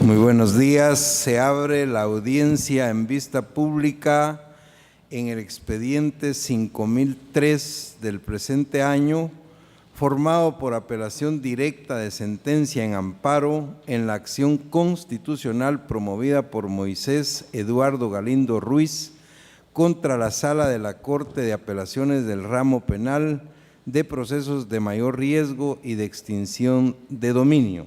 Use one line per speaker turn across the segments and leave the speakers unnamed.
Muy buenos días. Se abre la audiencia en vista pública en el expediente 5003 del presente año, formado por apelación directa de sentencia en amparo en la acción constitucional promovida por Moisés Eduardo Galindo Ruiz contra la Sala de la Corte de Apelaciones del Ramo Penal de Procesos de Mayor Riesgo y de Extinción de Dominio.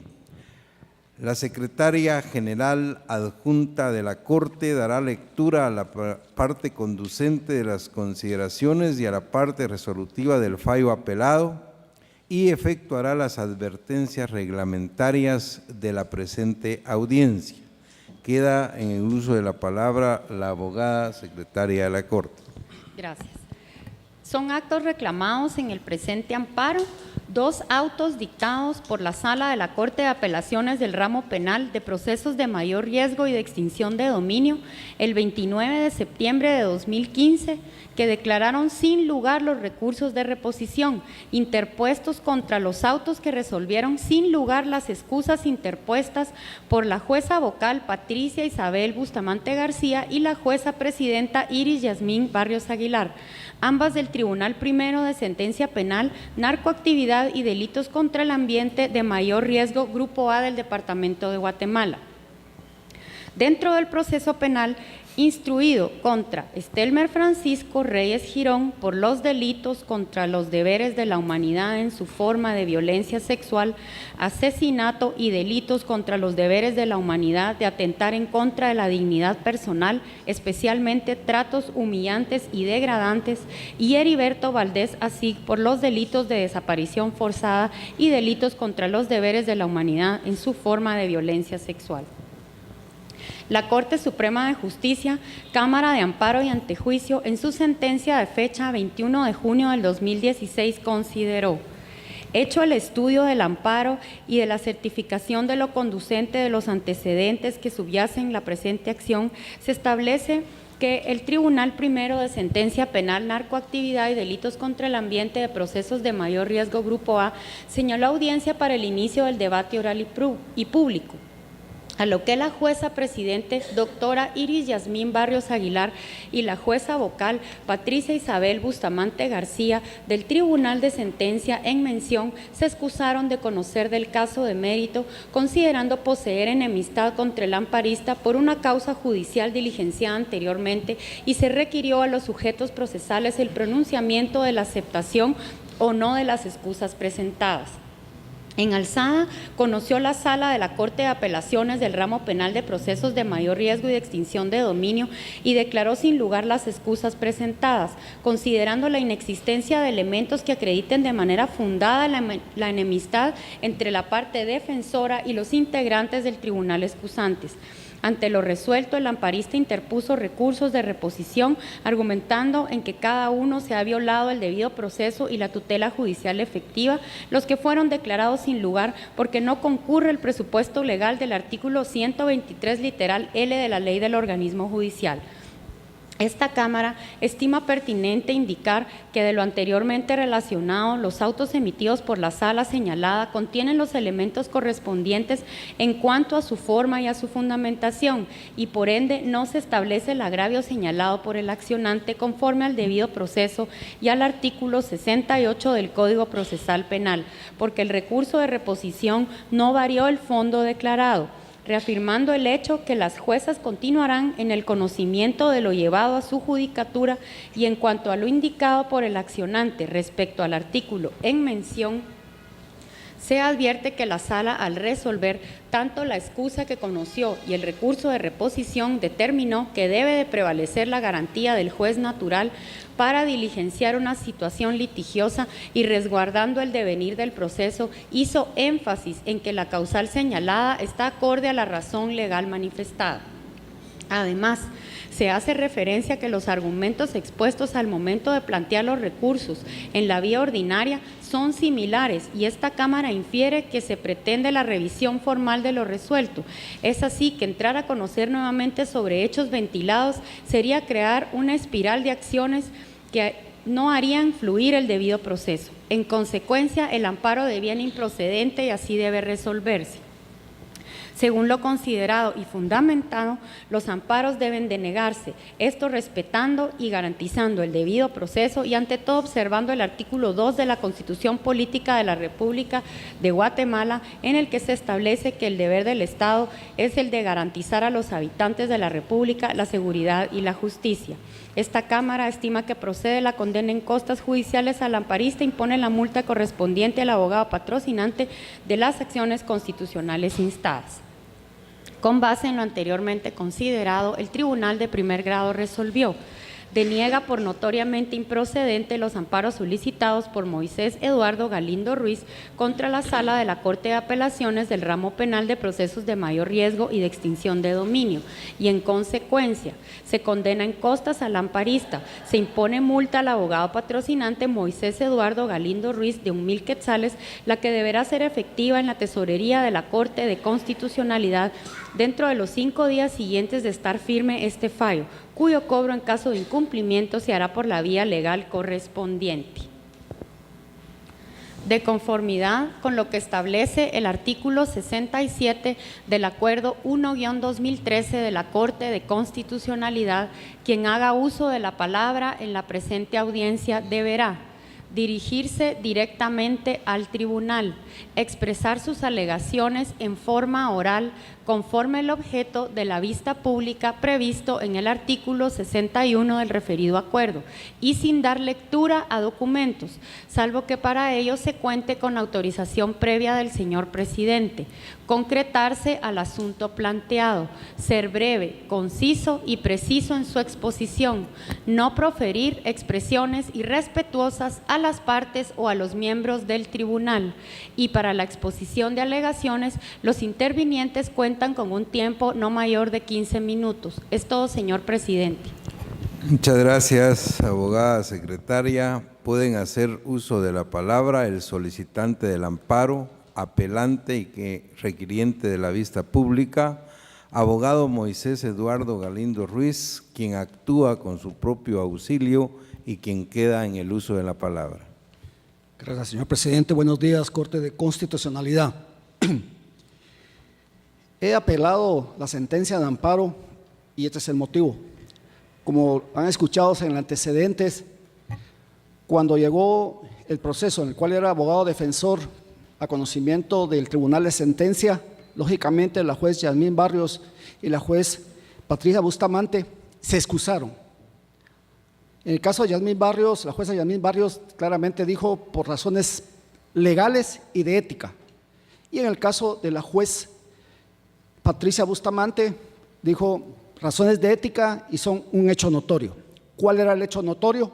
La Secretaria General Adjunta de la Corte dará lectura a la parte conducente de las consideraciones y a la parte resolutiva del fallo apelado y efectuará las advertencias reglamentarias de la presente audiencia. Queda en el uso de la palabra la abogada secretaria de la Corte.
Gracias. Son actos reclamados en el presente amparo, 2 autos dictados por la Sala de la Corte de Apelaciones del Ramo Penal de Procesos de Mayor Riesgo y de Extinción de Dominio el 29 de septiembre de 2015, que declararon sin lugar los recursos de reposición interpuestos contra los autos que resolvieron sin lugar las excusas interpuestas por la jueza vocal Patricia Isabel Bustamante García y la jueza presidenta Iris Yasmín Barrios Aguilar, ambas del Tribunal Primero de Sentencia Penal, Narcoactividad y Delitos contra el Ambiente de Mayor Riesgo, Grupo A del Departamento de Guatemala. Dentro del proceso penal instruido contra Estelmer Francisco Reyes Girón por los delitos contra los deberes de la humanidad en su forma de violencia sexual, asesinato y delitos contra los deberes de la humanidad de atentar en contra de la dignidad personal, especialmente tratos humillantes y degradantes, y Heriberto Valdés Asig por los delitos de desaparición forzada y delitos contra los deberes de la humanidad en su forma de violencia sexual. La Corte Suprema de Justicia, Cámara de Amparo y Antejuicio, en su sentencia de fecha 21 de junio del 2016, consideró: hecho el estudio del amparo y de la certificación de lo conducente de los antecedentes que subyacen la presente acción, se establece que el Tribunal Primero de Sentencia Penal, Narcoactividad y Delitos contra el Ambiente de Procesos de Mayor Riesgo, Grupo A, señaló audiencia para el inicio del debate oral y público, a lo que la jueza presidente, doctora Iris Yasmín Barrios Aguilar, y la jueza vocal, Patricia Isabel Bustamante García, del Tribunal de Sentencia en mención, se excusaron de conocer del caso de mérito, considerando poseer enemistad contra el amparista por una causa judicial diligenciada anteriormente, y se requirió a los sujetos procesales el pronunciamiento de la aceptación o no de las excusas presentadas. En alzada, conoció la Sala de la Corte de Apelaciones del Ramo Penal de Procesos de Mayor Riesgo y de Extinción de Dominio y declaró sin lugar las excusas presentadas, considerando la inexistencia de elementos que acrediten de manera fundada la enemistad entre la parte defensora y los integrantes del tribunal excusantes. Ante lo resuelto, el amparista interpuso recursos de reposición, argumentando en que cada uno se ha violado el debido proceso y la tutela judicial efectiva, los que fueron declarados sin lugar porque no concurre el presupuesto legal del artículo 123 literal L de la Ley del Organismo Judicial. Esta Cámara estima pertinente indicar que de lo anteriormente relacionado, los autos emitidos por la sala señalada contienen los elementos correspondientes en cuanto a su forma y a su fundamentación, y por ende no se establece el agravio señalado por el accionante conforme al debido proceso y al artículo 68 del Código Procesal Penal, porque el recurso de reposición no varió el fondo declarado, reafirmando el hecho que las juezas continuarán en el conocimiento de lo llevado a su judicatura, y en cuanto a lo indicado por el accionante respecto al artículo en mención, se advierte que la sala, al resolver tanto la excusa que conoció y el recurso de reposición, determinó que debe de prevalecer la garantía del juez natural para diligenciar una situación litigiosa, y resguardando el devenir del proceso, hizo énfasis en que la causal señalada está acorde a la razón legal manifestada. Además, se hace referencia a que los argumentos expuestos al momento de plantear los recursos en la vía ordinaria son similares, y esta Cámara infiere que se pretende la revisión formal de lo resuelto. Es así que entrar a conocer nuevamente sobre hechos ventilados sería crear una espiral de acciones que no harían fluir el debido proceso. En consecuencia, el amparo de bien improcedente y así debe resolverse. Según lo considerado y fundamentado, los amparos deben denegarse, esto respetando y garantizando el debido proceso y ante todo observando el artículo 2 de la Constitución Política de la República de Guatemala, en el que se establece que el deber del Estado es el de garantizar a los habitantes de la República la seguridad y la justicia. Esta Cámara estima que procede la condena en costas judiciales al amparista e impone la multa correspondiente al abogado patrocinante de las acciones constitucionales instadas. Con base en lo anteriormente considerado, el Tribunal de Primer Grado resolvió: deniega por notoriamente improcedente los amparos solicitados por Moisés Eduardo Galindo Ruiz contra la Sala de la Corte de Apelaciones del Ramo Penal de Procesos de Mayor Riesgo y de Extinción de Dominio, y en consecuencia se condena en costas al amparista, se impone multa al abogado patrocinante Moisés Eduardo Galindo Ruiz de 1,000 quetzales, la que deberá ser efectiva en la tesorería de la Corte de Constitucionalidad dentro de los 5 días siguientes de estar firme este fallo, cuyo cobro en caso de incumplimiento se hará por la vía legal correspondiente. De conformidad con lo que establece el artículo 67 del Acuerdo 1-2013 de la Corte de Constitucionalidad, quien haga uso de la palabra en la presente audiencia deberá dirigirse directamente al tribunal, expresar sus alegaciones en forma oral conforme al objeto de la vista pública previsto en el artículo 61 del referido acuerdo y sin dar lectura a documentos, salvo que para ello se cuente con la autorización previa del señor presidente, concretarse al asunto planteado, ser breve, conciso y preciso en su exposición, no proferir expresiones irrespetuosas a las partes o a los miembros del tribunal, y para la exposición de alegaciones los intervinientes cuentan con un tiempo no mayor de 15 minutos. Es todo, señor presidente.
Muchas gracias, abogada secretaria. Pueden hacer uso de la palabra el solicitante del amparo, apelante y requiriente de la vista pública, abogado Moisés Eduardo Galindo Ruiz, quien actúa con su propio auxilio y quien queda en el uso de la palabra.
Gracias, señor presidente. Buenos días, Corte de Constitucionalidad. He apelado la sentencia de amparo y este es el motivo. Como han escuchado en los antecedentes, cuando llegó el proceso en el cual era abogado defensor a conocimiento del Tribunal de Sentencia, lógicamente la juez Yasmín Barrios y la juez Patricia Bustamante se excusaron. En el caso de Yasmín Barrios, la jueza Yasmín Barrios claramente dijo por razones legales y de ética. Y en el caso de la juez Patricia Bustamante dijo razones de ética y son un hecho notorio. ¿Cuál era el hecho notorio?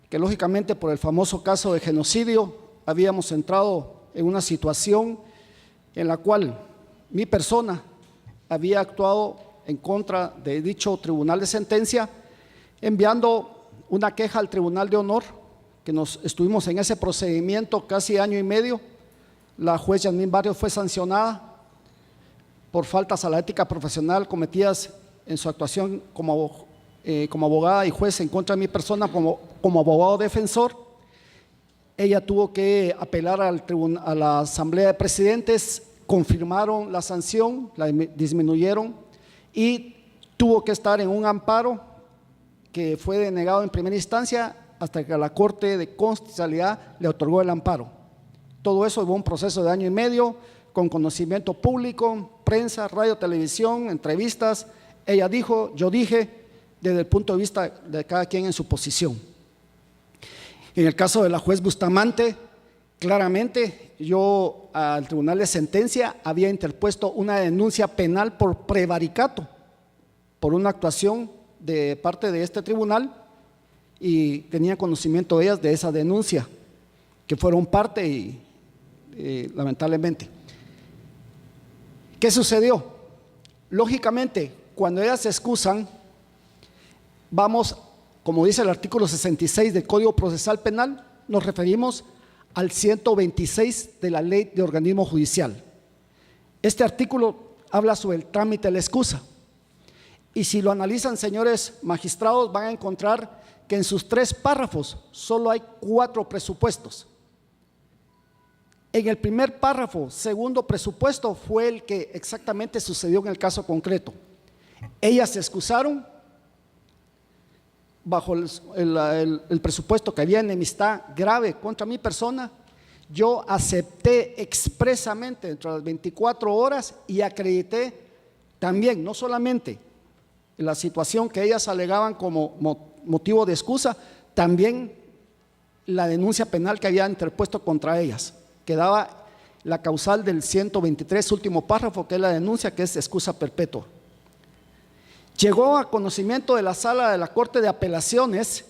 Que lógicamente por el famoso caso de genocidio habíamos entrado en una situación en la cual mi persona había actuado en contra de dicho tribunal de sentencia, enviando una queja al Tribunal de Honor, que nos estuvimos en ese procedimiento casi año y medio. La juez Yasmín Barrios fue sancionada por faltas a la ética profesional cometidas en su actuación como abogada y juez en contra de mi persona como abogado defensor. Ella tuvo que apelar a la Asamblea de Presidentes, confirmaron la sanción, la disminuyeron y tuvo que estar en un amparo que fue denegado en primera instancia hasta que la Corte de Constitucionalidad le otorgó el amparo. Todo eso hubo un proceso de año y medio con conocimiento público, prensa, radio, televisión, entrevistas. Ella dijo, yo dije, desde el punto de vista de cada quien en su posición. En el caso de la juez Bustamante, claramente yo al Tribunal de Sentencia había interpuesto una denuncia penal por prevaricato, por una actuación de parte de este tribunal y tenía conocimiento de ellas de esa denuncia, que fueron parte y lamentablemente. ¿Qué sucedió? Lógicamente, cuando ellas se excusan, vamos, como dice el artículo 66 del Código Procesal Penal, nos referimos al 126 de la Ley de Organismo Judicial. Este artículo habla sobre el trámite de la excusa. Y si lo analizan, señores magistrados, van a encontrar que en sus 3 párrafos solo hay 4 presupuestos. En el primer párrafo, segundo presupuesto, fue el que exactamente sucedió en el caso concreto. Ellas se excusaron bajo el presupuesto que había enemistad grave contra mi persona. Yo acepté expresamente dentro de las 24 horas y acredité también, no solamente la situación que ellas alegaban como motivo de excusa, también la denuncia penal que había interpuesto contra ellas, que daba la causal del 123, último párrafo, que es la denuncia, que es excusa perpetua. Llegó a conocimiento de la sala de la Corte de Apelaciones.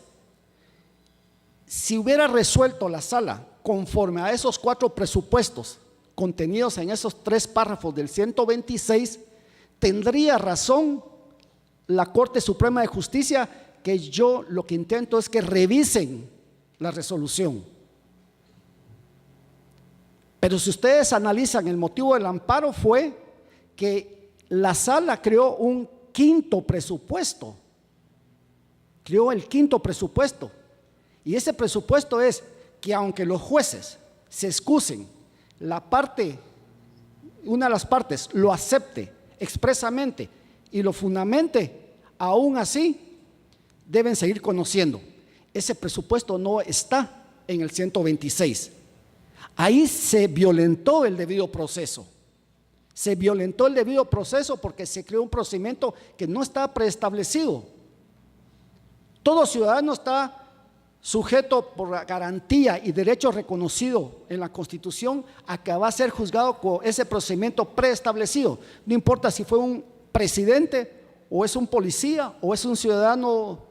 Si hubiera resuelto la sala conforme a esos 4 presupuestos contenidos en esos 3 párrafos del 126, tendría razón la Corte Suprema de Justicia, que yo lo que intento es que revisen la resolución. Pero si ustedes analizan, el motivo del amparo fue que la sala creó un quinto presupuesto, creó el quinto presupuesto, y ese presupuesto es que aunque los jueces se excusen, una de las partes lo acepte expresamente y lo fundamente, aún así deben seguir conociendo. Ese presupuesto no está en el 126. Ahí se violentó el debido proceso. Se violentó el debido proceso porque se creó un procedimiento que no está preestablecido. Todo ciudadano está sujeto por la garantía y derecho reconocido en la Constitución a que va a ser juzgado con ese procedimiento preestablecido. No importa si fue un presidente o es un policía o es un ciudadano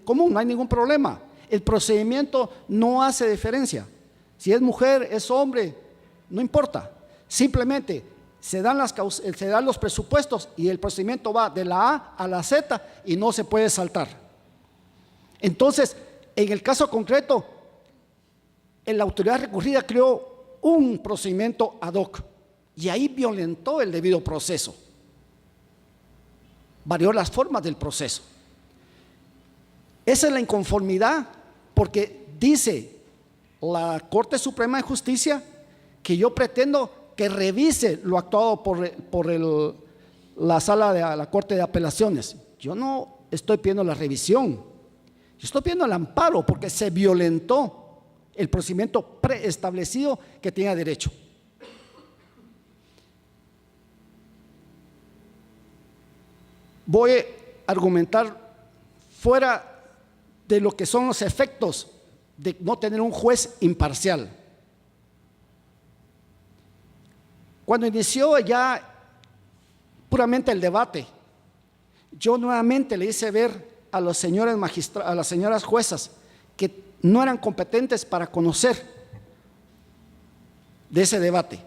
común, no hay ningún problema. El procedimiento no hace diferencia. Si es mujer, es hombre, no importa. Simplemente se dan los presupuestos y el procedimiento va de la A a la Z y no se puede saltar. Entonces, en el caso concreto, la autoridad recurrida creó un procedimiento ad hoc y ahí violentó el debido proceso, varió las formas del proceso. Esa es la inconformidad, porque dice la Corte Suprema de Justicia que yo pretendo que revise lo actuado por la sala de la Corte de Apelaciones. Yo no estoy pidiendo la revisión, yo estoy pidiendo el amparo porque se violentó el procedimiento preestablecido que tenía derecho. Voy a argumentar fuera de lo que son los efectos de no tener un juez imparcial. Cuando inició ya puramente el debate, yo nuevamente le hice ver a los señores a las señoras juezas que no eran competentes para conocer de ese debate,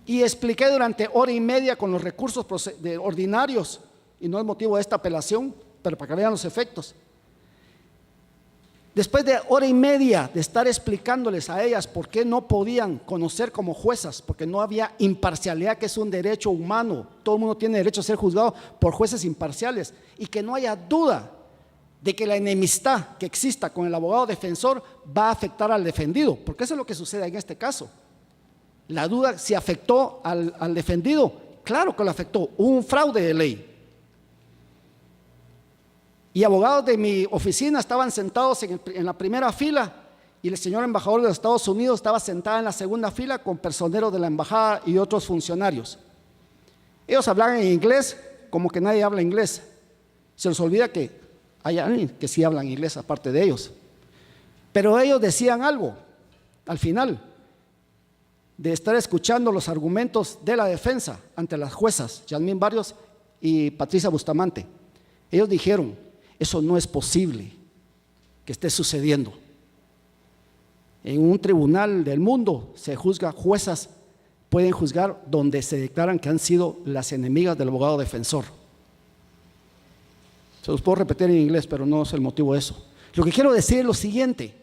y expliqué durante hora y media con los recursos ordinarios, y no es motivo de esta apelación, pero para que vean los efectos. Después de hora y media de estar explicándoles a ellas por qué no podían conocer como juezas, porque no había imparcialidad, que es un derecho humano, todo el mundo tiene derecho a ser juzgado por jueces imparciales, y que no haya duda de que la enemistad que exista con el abogado defensor va a afectar al defendido, porque eso es lo que sucede en este caso. La duda si afectó al defendido, claro que lo afectó, hubo un fraude de ley. Y abogados de mi oficina estaban sentados en la primera fila, y el señor embajador de los Estados Unidos estaba sentado en la segunda fila con personeros de la embajada y otros funcionarios. Ellos hablaban en inglés como que nadie habla inglés. Se les olvida que hay alguien que sí habla inglés aparte de ellos. Pero ellos decían algo al final de estar escuchando los argumentos de la defensa ante las juezas Yasmín Barrios y Patricia Bustamante. Ellos dijeron: eso no es posible que esté sucediendo. En un tribunal del mundo se juzga, juezas pueden juzgar donde se declaran que han sido las enemigas del abogado defensor. Se los puedo repetir en inglés, pero no es el motivo de eso. Lo que quiero decir es lo siguiente: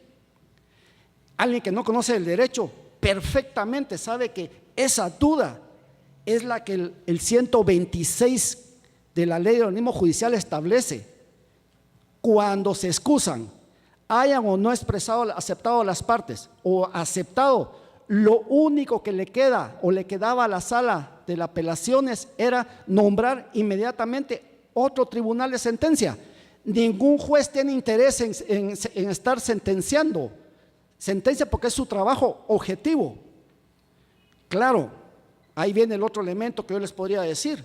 alguien que no conoce el derecho perfectamente sabe que esa duda es la que el 126 de la ley de organismo judicial establece. Cuando se excusan, hayan o no aceptado las partes, o aceptado lo único que le queda o le quedaba a la sala de las apelaciones era nombrar inmediatamente otro tribunal de sentencia. Ningún juez tiene interés en estar sentenciando sentencia porque es su trabajo objetivo. Claro, ahí viene el otro elemento que yo les podría decir.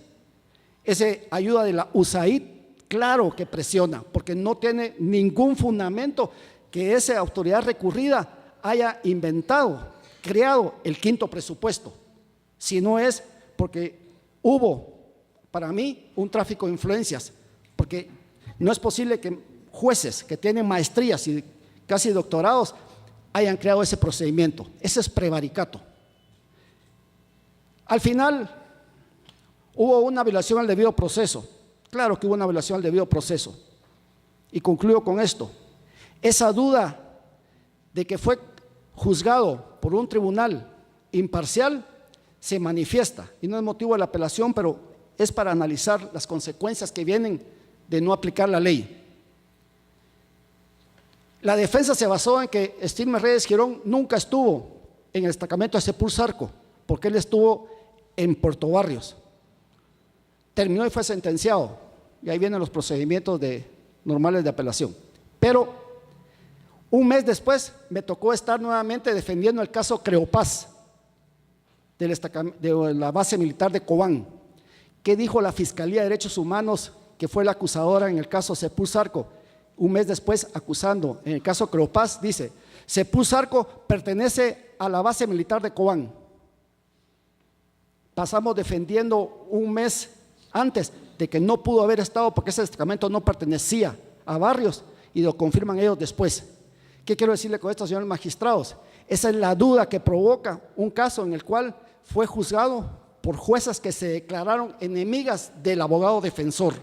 Esa ayuda de la USAID, claro que presiona, porque no tiene ningún fundamento que esa autoridad recurrida haya inventado, creado el quinto presupuesto, si no es porque hubo, para mí, un tráfico de influencias, porque no es posible que jueces que tienen maestrías y casi doctorados hayan creado ese procedimiento. Ese es prevaricato. Al final hubo una violación al debido proceso. Claro que hubo una violación al debido proceso. Y concluyo con esto. Esa duda de que fue juzgado por un tribunal imparcial se manifiesta, y no es motivo de la apelación, pero es para analizar las consecuencias que vienen de no aplicar la ley. La defensa se basó en que Estilme Reyes Girón nunca estuvo en el destacamento de Sepulsarco, porque él estuvo en Puerto Barrios. Terminó y fue sentenciado, y ahí vienen los procedimientos normales de apelación. Pero un mes después me tocó estar nuevamente defendiendo el caso Creopaz de la base militar de Cobán. ¿Qué dijo la Fiscalía de Derechos Humanos, que fue la acusadora en el caso Sepulsarco? Un mes después, acusando en el caso Creopaz, dice: Sepulsarco pertenece a la base militar de Cobán. Pasamos defendiendo un mes antes de que no pudo haber estado porque ese destacamento no pertenecía a Barrios, y lo confirman ellos después. ¿Qué quiero decirle con esto, señores magistrados? Esa es la duda que provoca un caso en el cual fue juzgado por juezas que se declararon enemigas del abogado defensor.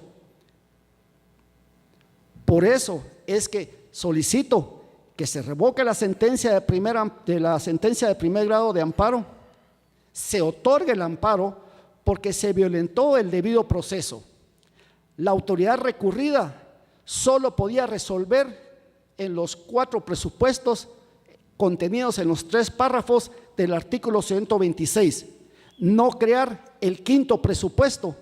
Por eso es que solicito que se revoque la sentencia de primer grado de amparo, se otorgue el amparo porque se violentó el debido proceso. La autoridad recurrida solo podía resolver en los 4 presupuestos contenidos en los 3 párrafos del artículo 126, no crear el quinto presupuesto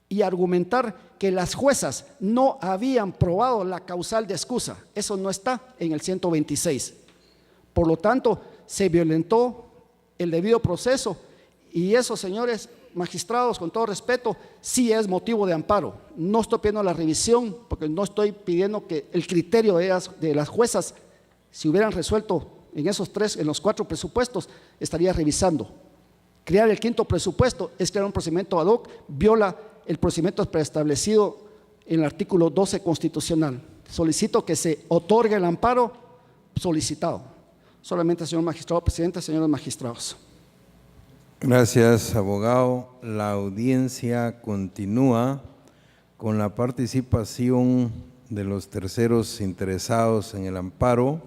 y argumentar que las juezas no habían probado la causal de excusa. Eso no está en el 126. Por lo tanto, se violentó el debido proceso, y eso, señores magistrados, con todo respeto, sí es motivo de amparo. No estoy pidiendo la revisión, porque no estoy pidiendo que el criterio de las juezas, si hubieran resuelto en los 4 presupuestos, estaría revisando. Crear el quinto presupuesto es crear un procedimiento ad hoc, viola el procedimiento preestablecido en el artículo 12 constitucional. Solicito que se otorgue el amparo solicitado. Solamente, señor magistrado presidente, señores magistrados.
Gracias, abogado. La audiencia continúa con la participación de los terceros interesados en el amparo.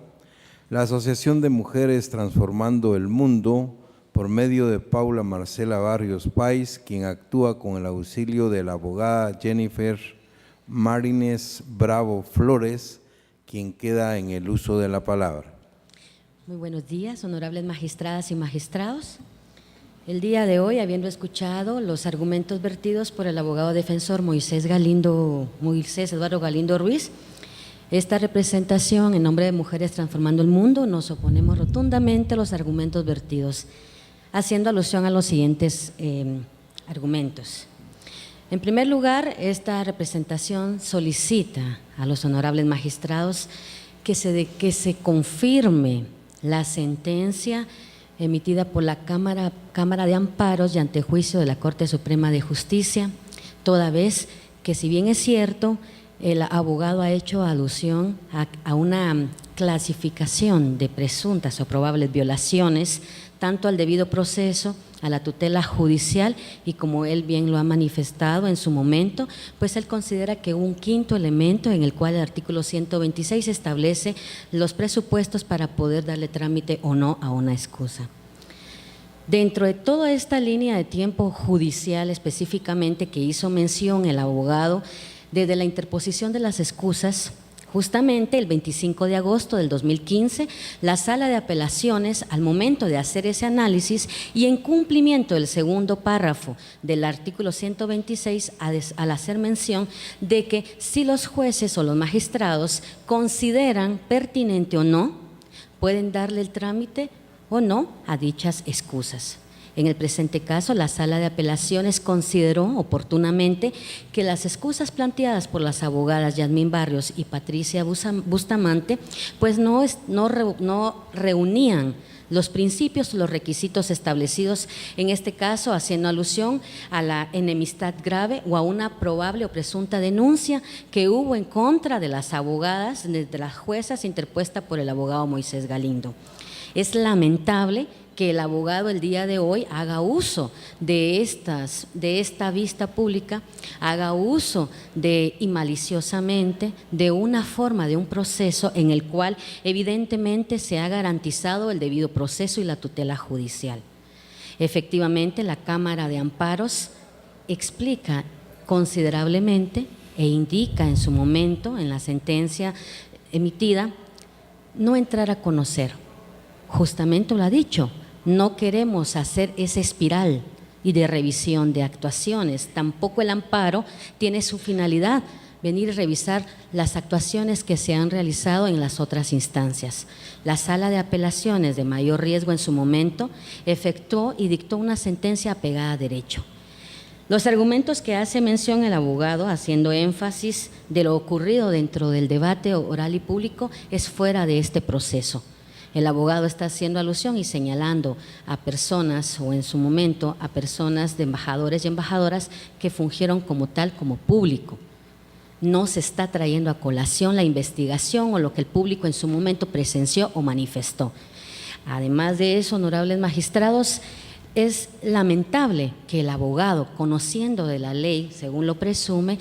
La Asociación de Mujeres Transformando el Mundo, por medio de Paula Marcela Barrios Pais, quien actúa con el auxilio de la abogada Jennifer Marines Bravo Flores, quien queda en el uso de la palabra.
Muy buenos días, honorables magistradas y magistrados. El día de hoy, habiendo escuchado los argumentos vertidos por el abogado defensor Moisés Eduardo Galindo Ruiz, esta representación en nombre de Mujeres Transformando el Mundo nos oponemos rotundamente a los argumentos vertidos, haciendo alusión a los siguientes argumentos. En primer lugar, esta representación solicita a los honorables magistrados que se confirme la sentencia emitida por la Cámara de Amparos y Antejuicio de la Corte Suprema de Justicia, toda vez que, si bien es cierto, el abogado ha hecho alusión a una clasificación de presuntas o probables violaciones, tanto al debido proceso, a la tutela judicial, y como él bien lo ha manifestado en su momento, pues él considera que un quinto elemento en el cual el artículo 126 establece los presupuestos para poder darle trámite o no a una excusa. Dentro de toda esta línea de tiempo judicial específicamente que hizo mención el abogado, desde la interposición de las excusas Justamente el 25 de agosto del 2015, la Sala de Apelaciones, al momento de hacer ese análisis y en cumplimiento del segundo párrafo del artículo 126, al hacer mención de que si los jueces o los magistrados consideran pertinente o no, pueden darle el trámite o no a dichas excusas. En el presente caso, la Sala de Apelaciones consideró oportunamente que las excusas planteadas por las abogadas Yasmín Barrios y Patricia Bustamante pues no reunían los principios, los requisitos establecidos, en este caso haciendo alusión a la enemistad grave o a una probable o presunta denuncia que hubo en contra de las abogadas, de las juezas interpuesta por el abogado Moisés Galindo. Es lamentable que el abogado el día de hoy haga uso de esta vista pública, haga uso y maliciosamente de una forma, de un proceso en el cual evidentemente se ha garantizado el debido proceso y la tutela judicial. Efectivamente, la Cámara de Amparos explica considerablemente e indica en su momento, en la sentencia emitida, no entrar a conocer. Justamente lo ha dicho, no queremos hacer esa espiral y de revisión de actuaciones. Tampoco el amparo tiene su finalidad venir y revisar las actuaciones que se han realizado en las otras instancias. La Sala de Apelaciones de mayor riesgo en su momento efectuó y dictó una sentencia apegada a derecho. Los argumentos que hace mención el abogado, haciendo énfasis de lo ocurrido dentro del debate oral y público, es fuera de este proceso. El abogado está haciendo alusión y señalando a personas, o en su momento a personas de embajadores y embajadoras que fungieron como tal, como público. No se está trayendo a colación la investigación o lo que el público en su momento presenció o manifestó. Además de eso, honorables magistrados, es lamentable que el abogado, conociendo de la ley, según lo presume,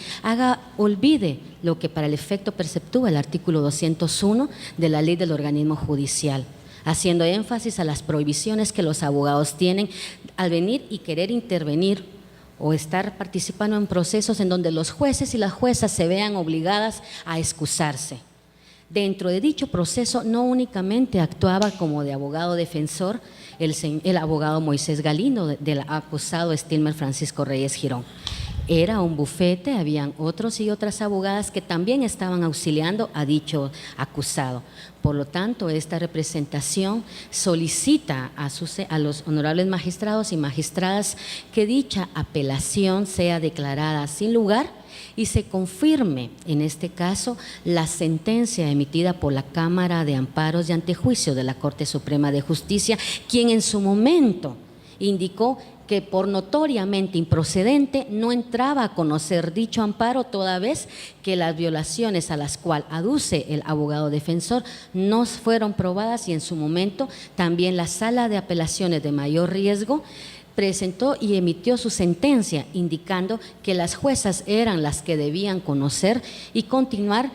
olvide lo que para el efecto perceptúa el artículo 201 de la ley del organismo judicial, haciendo énfasis a las prohibiciones que los abogados tienen al venir y querer intervenir o estar participando en procesos en donde los jueces y las juezas se vean obligadas a excusarse. Dentro de dicho proceso no únicamente actuaba como de abogado defensor el abogado Moisés Galindo del acusado Stilmer Francisco Reyes Girón. Era un bufete, habían otros y otras abogadas que también estaban auxiliando a dicho acusado. Por lo tanto, esta representación solicita a los honorables magistrados y magistradas que dicha apelación sea declarada sin lugar y se confirme, en este caso, la sentencia emitida por la Cámara de Amparos y Antejuicio de la Corte Suprema de Justicia, quien en su momento indicó que por notoriamente improcedente no entraba a conocer dicho amparo, toda vez que las violaciones a las cuales aduce el abogado defensor no fueron probadas, y en su momento también la Sala de Apelaciones de mayor riesgo presentó y emitió su sentencia indicando que las juezas eran las que debían conocer y continuar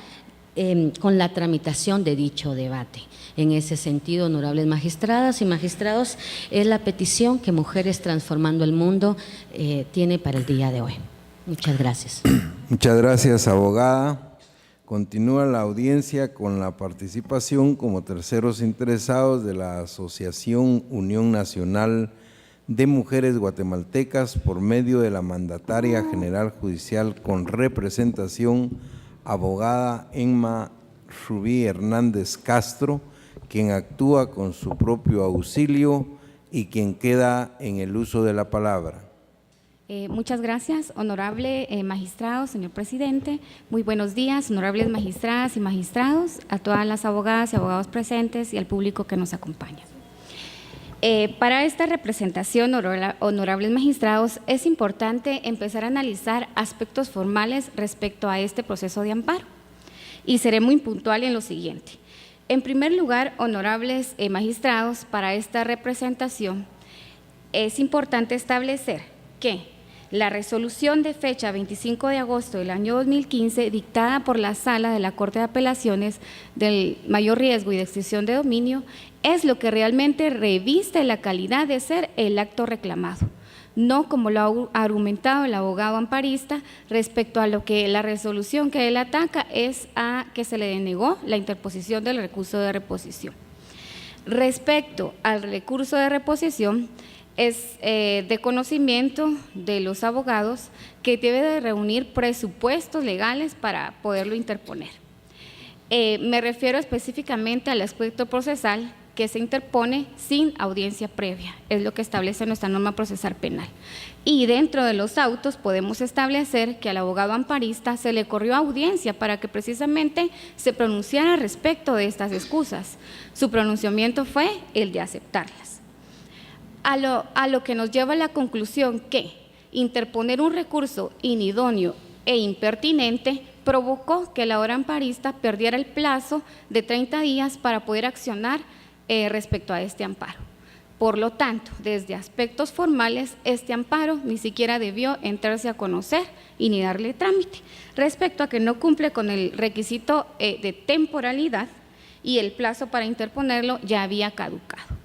con la tramitación de dicho debate. En ese sentido, honorables magistradas y magistrados, es la petición que Mujeres Transformando el Mundo tiene para el día de hoy. Muchas gracias.
Muchas gracias, abogada. Continúa la audiencia con la participación como terceros interesados de la Asociación Unión Nacional de Mujeres Guatemaltecas por medio de la Mandataria General Judicial con representación, abogada Emma Rubí Hernández Castro, quien actúa con su propio auxilio y quien queda en el uso de la palabra.
Muchas gracias, honorable magistrado, señor presidente. Muy buenos días, honorables magistradas y magistrados, a todas las abogadas y abogados presentes y al público que nos acompaña. Para esta representación, honorables magistrados, es importante empezar a analizar aspectos formales respecto a este proceso de amparo, y seré muy puntual en lo siguiente. En primer lugar, honorables magistrados, para esta representación es importante establecer que la resolución de fecha 25 de agosto del año 2015, dictada por la Sala de la Corte de Apelaciones del mayor riesgo y de extinción de dominio, es lo que realmente reviste la calidad de ser el acto reclamado. no como lo ha argumentado el abogado amparista respecto a lo que la resolución que él ataca es a que se le denegó la interposición del recurso de reposición. Respecto al recurso de reposición, es de conocimiento de los abogados que debe de reunir presupuestos legales para poderlo interponer. Me refiero específicamente al aspecto procesal que se interpone sin audiencia previa, es lo que establece nuestra norma procesal penal. Y dentro de los autos podemos establecer que al abogado amparista se le corrió audiencia para que precisamente se pronunciara respecto de estas excusas. Su pronunciamiento fue el de aceptarlas. A lo que nos lleva a la conclusión que interponer un recurso inidóneo e impertinente provocó que la hora amparista perdiera el plazo de 30 días para poder accionar respecto a este amparo. Por lo tanto, desde aspectos formales, este amparo ni siquiera debió entrarse a conocer y ni darle trámite, respecto a que no cumple con el requisito de temporalidad y el plazo para interponerlo ya había caducado.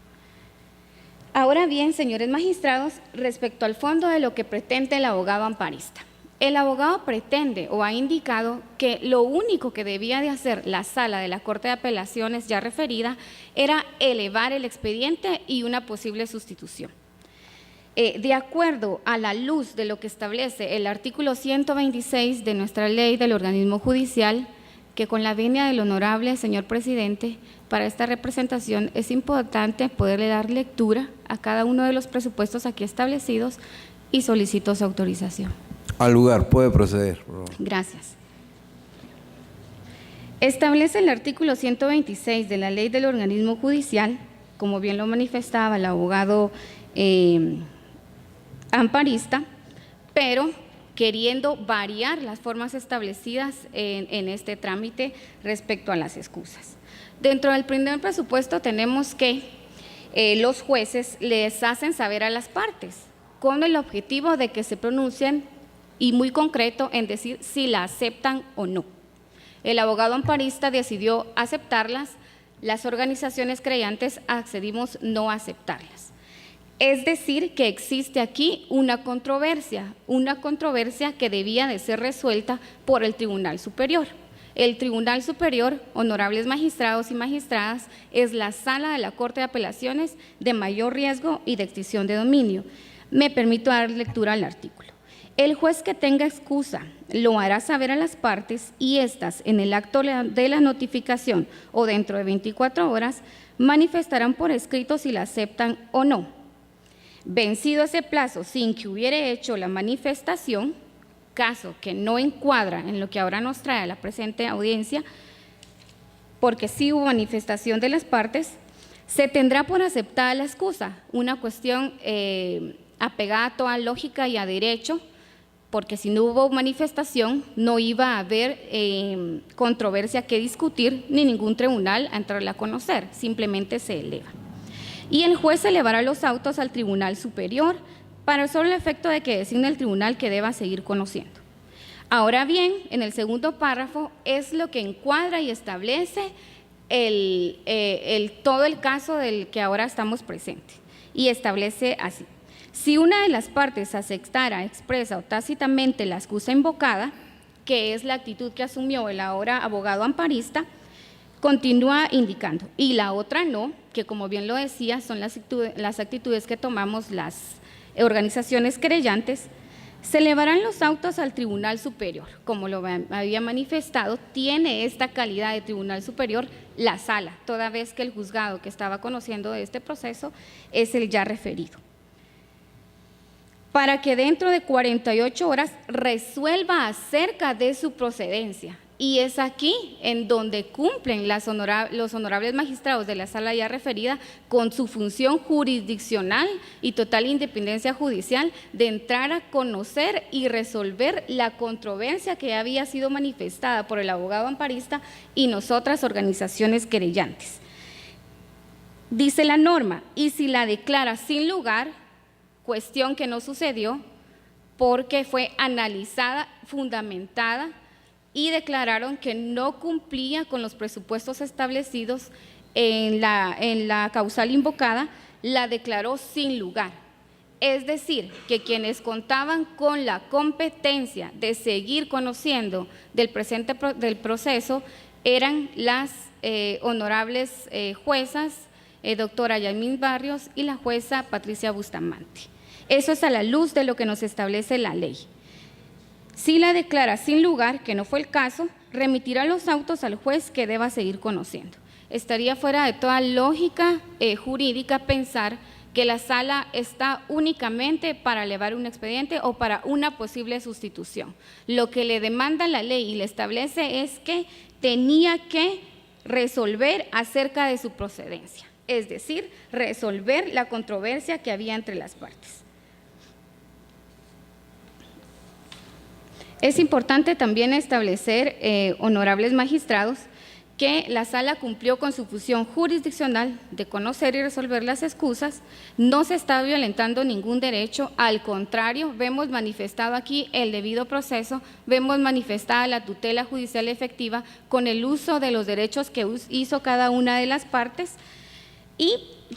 Ahora bien, señores magistrados, respecto al fondo de lo que pretende el abogado amparista. El abogado pretende o ha indicado que lo único que debía de hacer la sala de la Corte de Apelaciones ya referida era elevar el expediente y una posible sustitución. De acuerdo a la luz de lo que establece el artículo 126 de nuestra ley del organismo judicial, que con la venia del honorable señor presidente, para esta representación es importante poderle dar lectura a cada uno de los presupuestos aquí establecidos y solicito su autorización.
Al lugar, puede proceder, por favor.
Gracias. Establece el artículo 126 de la ley del organismo judicial, como bien lo manifestaba el abogado amparista, pero queriendo variar las formas establecidas en este trámite respecto a las excusas. Dentro del primer presupuesto tenemos que los jueces les hacen saber a las partes con el objetivo de que se pronuncien y muy concreto en decir si la aceptan o no. El abogado amparista decidió aceptarlas, las organizaciones creyentes accedimos no a aceptarlas. Es decir, que existe aquí una controversia que debía de ser resuelta por el Tribunal Superior. El Tribunal Superior, honorables magistrados y magistradas, es la sala de la Corte de Apelaciones de mayor riesgo y de extinción de dominio. Me permito dar lectura al artículo. El juez que tenga excusa lo hará saber a las partes y éstas en el acto de la notificación o dentro de 24 horas manifestarán por escrito si la aceptan o no. Vencido ese plazo sin que hubiere hecho la manifestación, caso que no encuadra en lo que ahora nos trae a la presente audiencia, porque sí hubo manifestación de las partes, se tendrá por aceptada la excusa, una cuestión apegada a toda lógica y a derecho, porque si no hubo manifestación no iba a haber controversia que discutir ni ningún tribunal a entrarla a conocer, simplemente se eleva. Y el juez elevará los autos al Tribunal Superior para el solo efecto de que designe el tribunal que deba seguir conociendo. Ahora bien, en el segundo párrafo es lo que encuadra y establece todo el caso del que ahora estamos presentes y establece así. Si una de las partes aceptara expresa o tácitamente la excusa invocada, que es la actitud que asumió el ahora abogado amparista, continúa indicando, y la otra no, que como bien lo decía, son las actitudes que tomamos las organizaciones querellantes, se elevarán los autos al Tribunal Superior. Como lo había manifestado, tiene esta calidad de Tribunal Superior la sala, toda vez que el juzgado que estaba conociendo de este proceso es el ya referido, para que dentro de 48 horas resuelva acerca de su procedencia. Y es aquí en donde cumplen los honorables magistrados de la sala ya referida con su función jurisdiccional y total independencia judicial de entrar a conocer y resolver la controversia que había sido manifestada por el abogado amparista y nosotras organizaciones querellantes. Dice la norma, y si la declara sin lugar, cuestión que no sucedió porque fue analizada, fundamentada, y declararon que no cumplía con los presupuestos establecidos en la causal invocada, la declaró sin lugar. Es decir, que quienes contaban con la competencia de seguir conociendo del proceso eran las honorables juezas, doctora Yasmín Barrios y la jueza Patricia Bustamante. Eso es a la luz de lo que nos establece la ley. Si la declara sin lugar, que no fue el caso, remitirá los autos al juez que deba seguir conociendo. Estaría fuera de toda lógica jurídica pensar que la sala está únicamente para elevar un expediente o para una posible sustitución. Lo que le demanda la ley y le establece es que tenía que resolver acerca de su procedencia, es decir, resolver la controversia que había entre las partes. Es importante también establecer, honorables magistrados, que la sala cumplió con su función jurisdiccional de conocer y resolver las excusas, no se está violentando ningún derecho, al contrario, vemos manifestado aquí el debido proceso, vemos manifestada la tutela judicial efectiva con el uso de los derechos que hizo cada una de las partes, y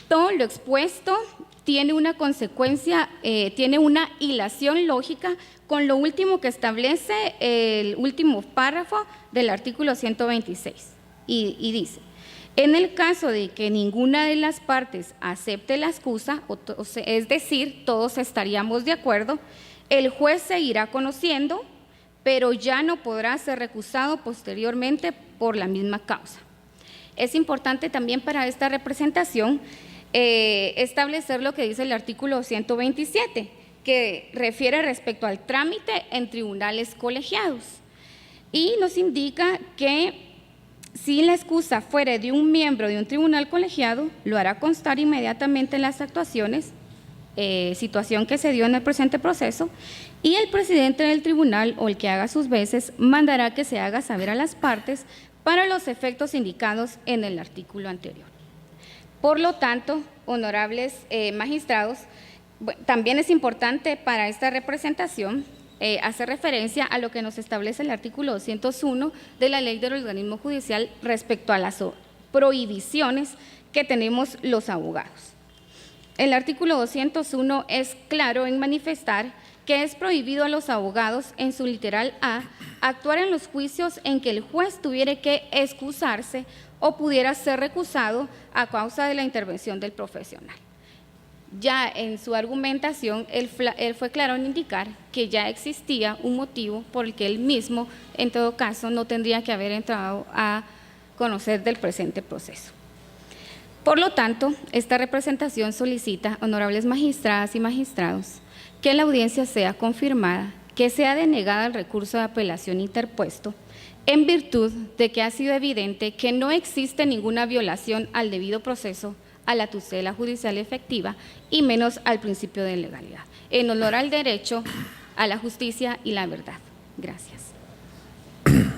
todo lo expuesto tiene una consecuencia, tiene una hilación lógica con lo último que establece el último párrafo del artículo 126. Y dice, en el caso de que ninguna de las partes acepte la excusa, es decir, todos estaríamos de acuerdo, el juez seguirá conociendo, pero ya no podrá ser recusado posteriormente por la misma causa. Es importante también para esta representación establecer lo que dice el artículo 127, que refiere respecto al trámite en tribunales colegiados, y nos indica que si la excusa fuere de un miembro de un tribunal colegiado, lo hará constar inmediatamente en las actuaciones, situación que se dio en el presente proceso, y el presidente del tribunal o el que haga sus veces mandará que se haga saber a las partes para los efectos indicados en el artículo anterior. Por lo tanto, honorables magistrados, también es importante para esta representación hace referencia a lo que nos establece el artículo 201 de la Ley del Organismo Judicial respecto a las prohibiciones que tenemos los abogados. El artículo 201 es claro en manifestar que es prohibido a los abogados, en su literal A, actuar en los juicios en que el juez tuviera que excusarse o pudiera ser recusado a causa de la intervención del profesional. Ya en su argumentación, él fue claro en indicar que ya existía un motivo por el que él mismo, en todo caso, no tendría que haber entrado a conocer del presente proceso. Por lo tanto, esta representación solicita, honorables magistradas y magistrados, que la audiencia sea confirmada, que sea denegada el recurso de apelación interpuesto, en virtud de que ha sido evidente que no existe ninguna violación al debido proceso, a la tutela judicial efectiva y menos al principio de legalidad, en honor al derecho, a la justicia y la verdad. Gracias.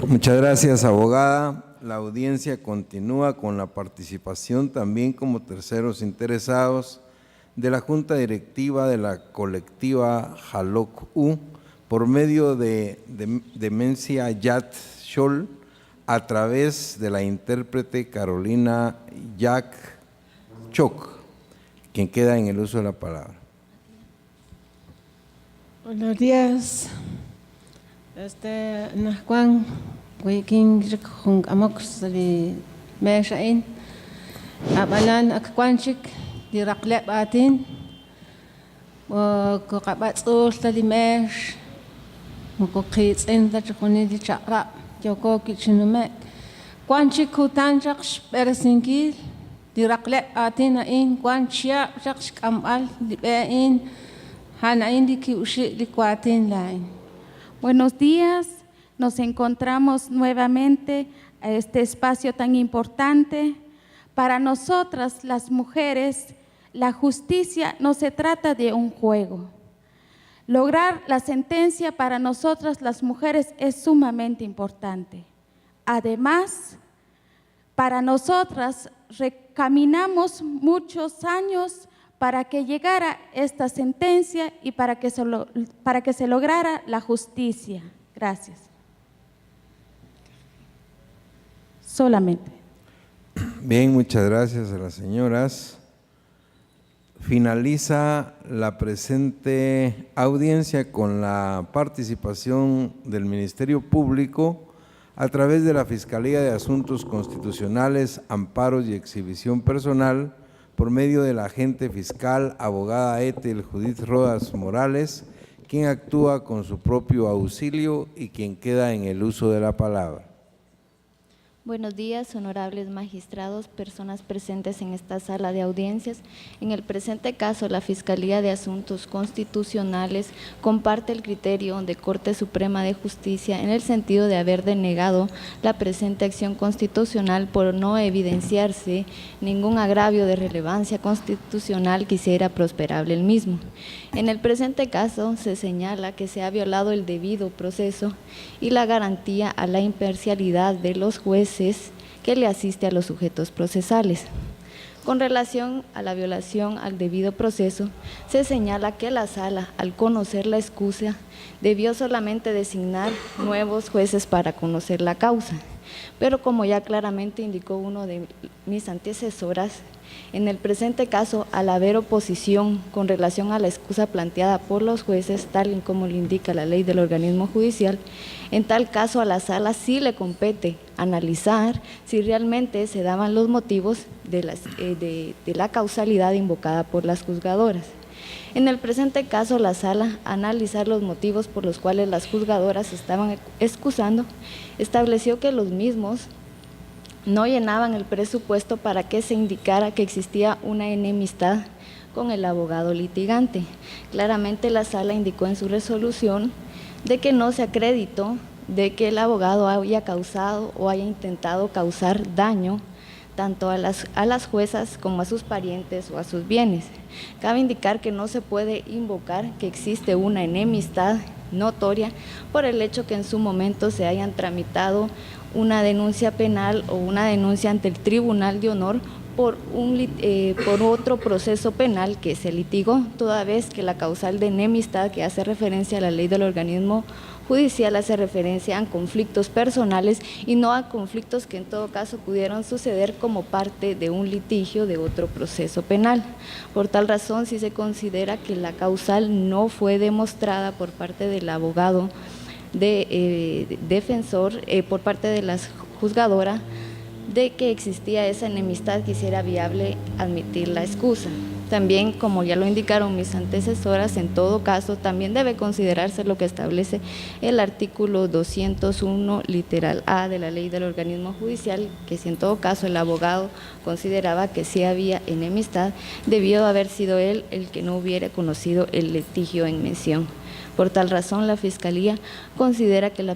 Muchas gracias, abogada. La audiencia continúa con la participación también como terceros interesados de la Junta Directiva de la colectiva Jaloc U por medio de Demencia Yat Scholl a través de la intérprete Carolina Jack Choc, quien queda en el uso de la palabra.
Buenos días. Nahuan, Huiking, Jung Amox, de Meshain, Abalan, Akwanchik, de Raklep Atin, Kokabat Ul, de Mesh, Mukokits in the Chakuni de Chakra, Yoko Kitchenumek, Quanchik Hutanjak, Peresingil.
Buenos días, nos encontramos nuevamente a este espacio tan importante. Para nosotras, las mujeres, la justicia no se trata de un juego. Lograr la sentencia para nosotras, las mujeres, es sumamente importante. Además, para nosotras, caminamos muchos años para que llegara esta sentencia y para que se lograra la justicia. Gracias. Solamente.
Bien, muchas gracias a las señoras. finaliza la presente audiencia con la participación del Ministerio Público a través de la Fiscalía de Asuntos Constitucionales, Amparos y Exhibición Personal, por medio de la agente fiscal, abogada Ethel Judith Rodas Morales, quien actúa con su propio auxilio y quien queda en el uso de la palabra.
Buenos días, honorables magistrados, personas presentes en esta sala de audiencias. En el presente caso, la Fiscalía de Asuntos Constitucionales comparte el criterio de Corte Suprema de Justicia en el sentido de haber denegado la presente acción constitucional por no evidenciarse ningún agravio de relevancia constitucional que hiciera prosperable el mismo. En el presente caso, se señala que se ha violado el debido proceso y la garantía a la imparcialidad de los jueces que le asiste a los sujetos procesales. Con relación a la violación al debido proceso, se señala que la sala, al conocer la excusa, debió solamente designar nuevos jueces para conocer la causa, pero como ya claramente indicó uno de mis antecesoras, en el presente caso, al haber oposición con relación a la excusa planteada por los jueces, tal y como lo indica la ley del organismo judicial, en tal caso a la sala sí le compete analizar si realmente se daban los motivos de la causalidad invocada por las juzgadoras. En el presente caso, la sala, analizar los motivos por los cuales las juzgadoras estaban excusando, estableció que los mismos no llenaban el presupuesto para que se indicara que existía una enemistad con el abogado litigante. Claramente la sala indicó en su resolución de que no se acreditó de que el abogado haya causado o haya intentado causar daño tanto a las juezas como a sus parientes o a sus bienes. Cabe indicar que no se puede invocar que existe una enemistad notoria por el hecho que en su momento se hayan tramitado una denuncia penal o una denuncia ante el Tribunal de Honor por otro proceso penal que se litigó, toda vez que la causal de enemistad que hace referencia a la ley del organismo judicial hace referencia a conflictos personales y no a conflictos que en todo caso pudieron suceder como parte de un litigio de otro proceso penal. Por tal razón, sí se considera que la causal no fue demostrada por parte del abogado defensor, por parte de la juzgadora, de que existía esa enemistad que hiciera viable admitir la excusa. También, como ya lo indicaron mis antecesoras, en todo caso también debe considerarse lo que establece el artículo 201 literal A de la ley del organismo judicial, que si en todo caso el abogado consideraba que sí había enemistad, debió haber sido él el que no hubiera conocido el litigio en mención. Por tal razón, la Fiscalía considera que el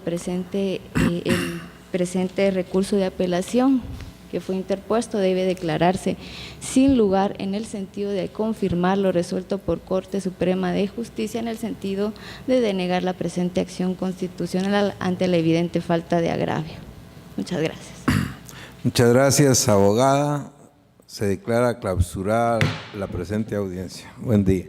presente recurso de apelación que fue interpuesto debe declararse sin lugar en el sentido de confirmar lo resuelto por Corte Suprema de Justicia en el sentido de denegar la presente acción constitucional ante la evidente falta de agravio. Muchas gracias.
Muchas gracias, abogada. Se declara clausurada la presente audiencia. Buen día.